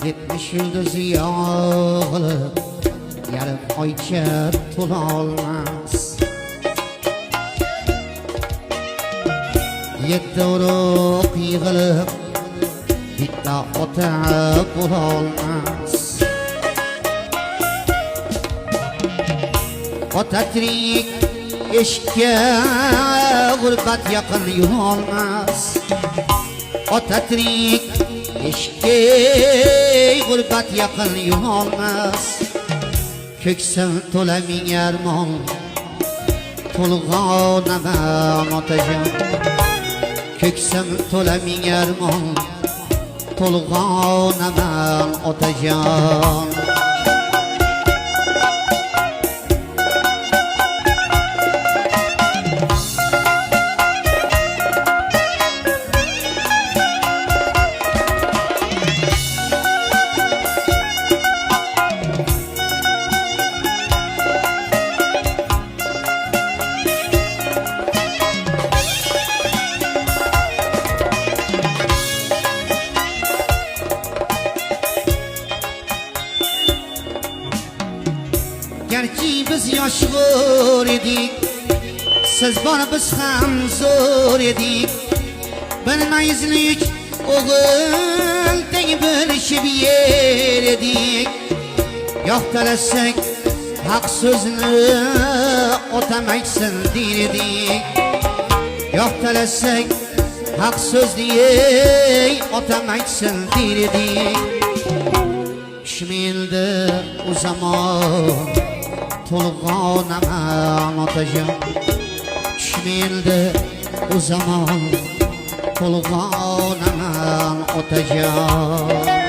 70 yıldız yağılıp yarım oycha to'la olmas. 7 urug' yig'ilib bitta ota bo'la olmas. Ota tirik eshikka g'urbat yaqin yurolmas. Ota tirik eshikka g'urbat yaqin yurolmas. Ko'ksim to'la ming armon to'lg'onaman otajon. Ko'ksim to'la ming armon to'lg'onaman otajon. Gerçi biz yoshg'o'r edik, siz bor biz ham zo'r edik. Bilmayizlik o'g'il teng bo'lishib yer edik. Yo'qtalasak haq so'zni otam aytsin der edik. Yo'qtalasak haq so'zni otam aytsin der edik. Kishmildi u zamon to'lg'onaman otajon. Kishmildi u zamon to'lg'onaman otajon.